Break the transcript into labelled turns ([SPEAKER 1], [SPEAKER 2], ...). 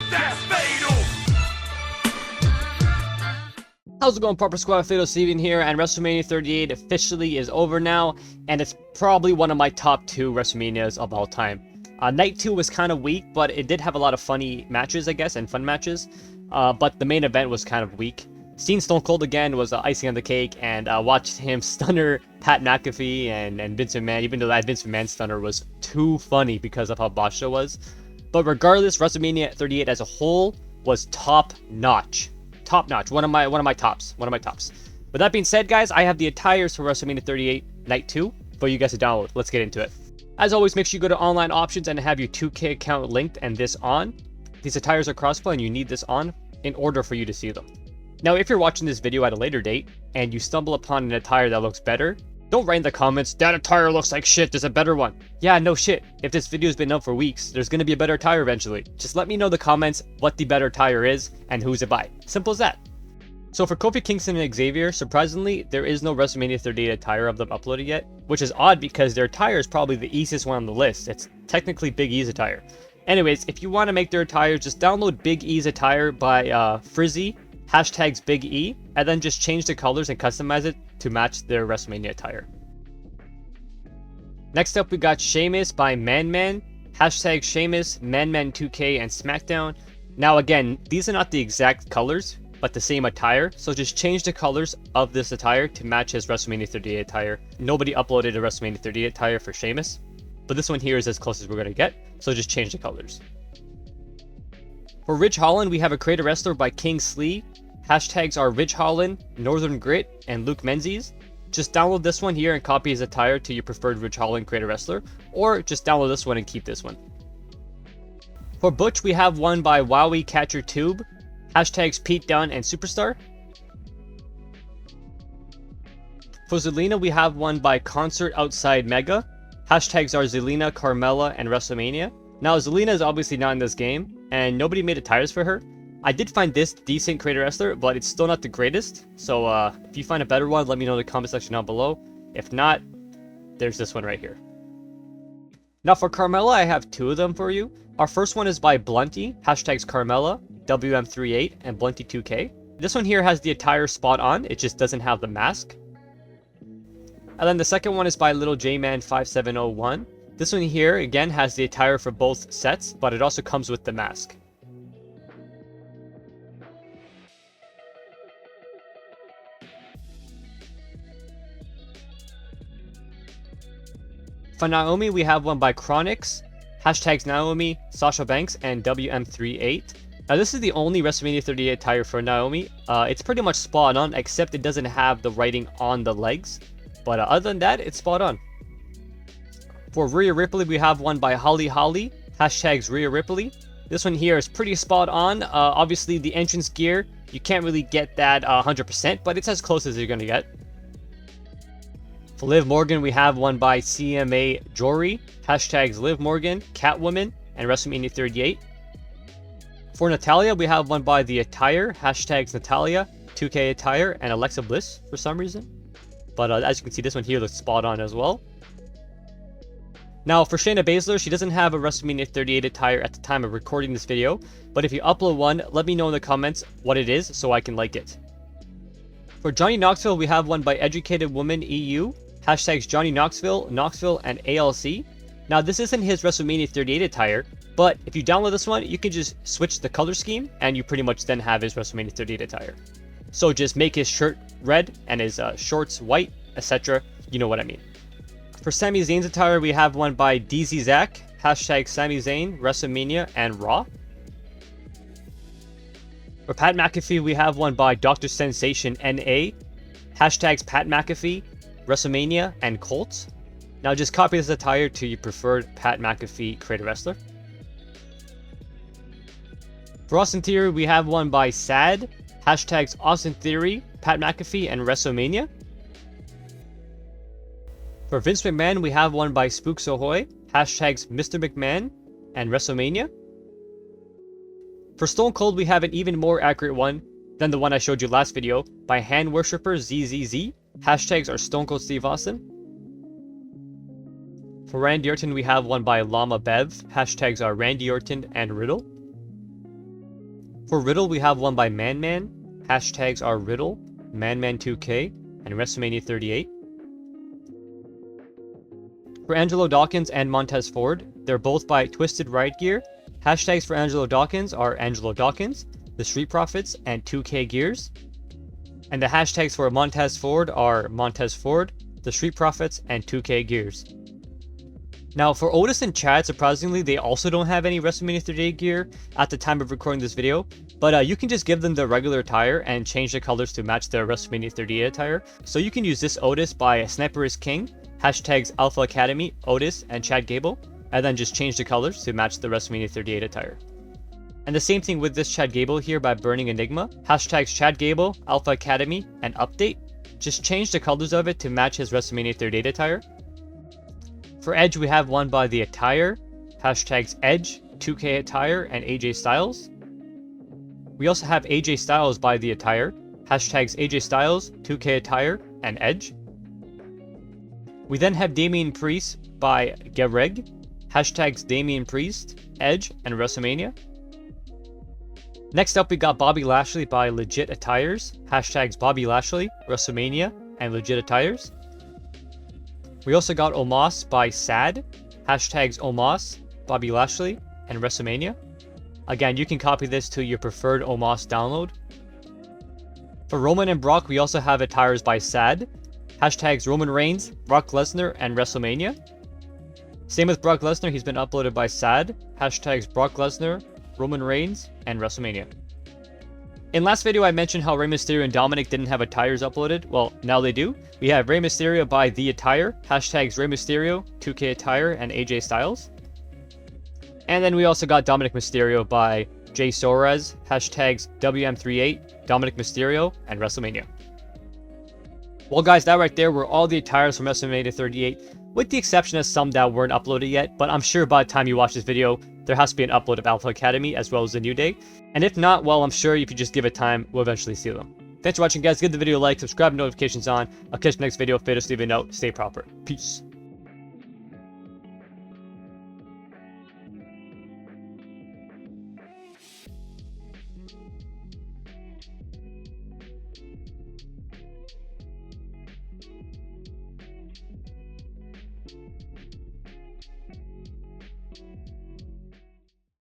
[SPEAKER 1] That's fatal.
[SPEAKER 2] How's it going, Proper Squad? Fatal Steven here, and WrestleMania 38 officially is over now, and it's probably one of my top 2 WrestleManias of all time. Night 2 was kind of weak, but it did have a lot of funny matches, I guess, and fun matches, but the main event was kind of weak. Seeing Stone Cold again was icing on the cake, and watched him stunner PatMcAfee and Vince McMahon, even though that Vince McMahon stunner was too funny because of how botched it was. But regardless, WrestleMania 38 as a whole was top notch. Top notch, one of my tops. With that being said, guys, I have the attires for WrestleMania 38 Night 2 for you guys to download. Let's get into it. As always, make sure you go to online options and have your 2K account linked and this on. These attires are crossplay and you need this on in order for you to see them. Now, if you're watching this video at a later date and you stumble upon an attire that looks better, don't write in the comments, "That attire looks like shit, there's a better one." Yeah, no shit. If this video's been up for weeks, there's gonna be a better attire eventually. Just let me know in the comments what the better attire is and who's it by. Simple as that. So for Kofi Kingston and Xavier, surprisingly, there is no WrestleMania 38 attire of them uploaded yet, which is odd because their attire is probably the easiest one on the list. It's technically Big E's attire. Anyways, if you want to make their attire, just download Big E's attire by Frizzy, hashtags Big E, and then just change the colors and customize it to match their WrestleMania attire. Next up, we got Sheamus by ManMan, hashtags Sheamus, ManMan2K, and Smackdown. Now again, these are not the exact colors, but the same attire, so just change the colors of this attire to match his WrestleMania 38 attire. Nobody uploaded a WrestleMania 38 attire for Sheamus, but this one here is as close as we're going to get, so just change the colors. For Ridge Holland, we have a creator wrestler by King Slee. Hashtags are Ridge Holland, NortherGrit, and Luke Menzies. Just download this one here and copy his attire to your preferred Ridge Holland creator wrestler, or just download this one and keep this one. For Butch, we have one by Wwe Catcher Tube. Hashtags Pete Dunne and Superstar. For ZELINA, we have one by Concert Outside Mega. Hashtags are ZELINA, Carmella, and WrestleMania. Now, ZELINA is obviously not in this game, and nobody made attires for her. I did find this decent creator wrestler, but it's still not the greatest. So if you find a better one, let me know in the comment section down below. If not, there's this one right here. Now for Carmella, I have 2 of them for you. Our first one is by Blunty, hashtags Carmella, WM38, and Blunty2K. This one here has the attire spot on, it just doesn't have the mask. And then the second one is by Little J-Man5701. This one here, again, has the attire for both sets, but it also comes with the mask. For Naomi, we have one by Chronix, hashtags Naomi, Sasha Banks, and WM38. Now this is the only WrestleMania 38 attire for Naomi. It's pretty much spot on, except it doesn't have the writing on the legs. But other than that, it's spot on. For Rhea Ripley, we have one by Holly, hashtags Rhea Ripley. This one here is pretty spot on. Obviously, the entrance gear, you can't really get that 100%, but it's as close as you're going to get. For LivMorgan, we have one by CMA Jory, hashtags LivMorgan, Catwomen, and WrestleMania 38. For Natalya, we have one by The Attire, hashtags Natalya, 2K Attire, and Alexa Bliss for some reason. But as you can see, this one here looks spot on as well. Now for Shayna Baszler, she doesn't have a WrestleMania 38 attire at the time of recording this video, but if you upload one, let me know in the comments what it is so I can like it. For Johnny Knoxville, we have one by Educated Woman EU, hashtags Johnny Knoxville, and ALC. Now this isn't his WrestleMania 38 attire, but if you download this one, you can just switch the color scheme, and you pretty much then have his WrestleMania 38 attire. So just make his shirt red and his shorts white, etc. You know what I mean. For Sami Zayn's attire, we have one by DZ Zach, hashtags Sami Zayn, WrestleMania, and Raw. For PatMcAfee, we have one by Dr. Sensation NA, hashtags PatMcAfee, WrestleMania, and Colts. Now just copy this attire to your preferred PatMcAfee creator wrestler. For Austin Theory, we have one by Sad, hashtags Austin Theory, PatMcAfee, and WrestleMania. For Vince McMahon, we have one by Spooks Ahoy, hashtags MrMcMahon, and WrestleMania. For Stone Cold, we have an even more accurate one than the one I showed you last video by Hand Worshipper ZZZ. Hashtags are Stone Cold Steve Austin. For Randy Orton, we have one by Llama Bev. Hashtags are Randy Orton and Riddle. For Riddle, we have one by ManMan. Hashtags are Riddle, ManMan2K, and Wrestlemania 38. For AngeloDawkins and MontezFord, they're both by Twisted Riot Gear. Hashtags for AngeloDawkins are AngeloDawkins, the StreetProfits, and 2K Gears. And the hashtags for MontezFord are MontezFord, the StreetProfits, and 2K Gears. Now for Otis and Chad, surprisingly, they also don't have any WrestleMania 38 gear at the time of recording this video, but you can just give them the regular attire and change the colors to match their WrestleMania 38 attire. So you can use this Otis by Sniper is King, hashtags Alpha Academy, Otis, and Chad Gable, and then just change the colors to match the WrestleMania 38 attire. And the same thing with this Chad Gable here by Burning Enigma, hashtags Chad Gable, Alpha Academy, and Update. Just change the colors of it to match his WrestleMania 38 attire. For Edge, we have one by the Attire, hashtags Edge, 2K Attire, and AJStyles. We also have AJStyles by the Attire, hashtags AJStyles, 2K Attire, and Edge. We then have DamianPriest by Gereg, hashtags DamianPriest, Edge, and WrestleMania. Next up, we got Bobby Lashley by Legit Attires, hashtags Bobby Lashley, WrestleMania, and Legit Attires. We also got Omos by Sad, hashtags Omos, Bobby Lashley, and WrestleMania. Again, you can copy this to your preferred Omos download. For Roman and Brock, we also have attires by Sad, hashtags Roman Reigns, Brock Lesnar, and WrestleMania. Same with Brock Lesnar, he's been uploaded by Sad, hashtags Brock Lesnar, Roman Reigns, and WrestleMania. In last video, I mentioned how Rey Mysterio and Dominic didn't have attires uploaded. Well, now they do. We have Rey Mysterio by The Attire, hashtags Rey Mysterio, 2K Attire, and AJStyles. And then we also got Dominic Mysterio by Jay Soares, hashtags WM38, Dominic Mysterio, and WrestleMania. Well guys, that right there were all the attires from WrestleMania 38, with the exception of some that weren't uploaded yet, but I'm sure by the time you watch this video, there has to be an upload of Alpha Academy as well as the New Day. And if not, well, I'm sure if you just give it time, we'll eventually see them. Thanks for watching guys, give the video a like, subscribe, notifications on. I'll catch you next video, stay out, stay proper. Peace.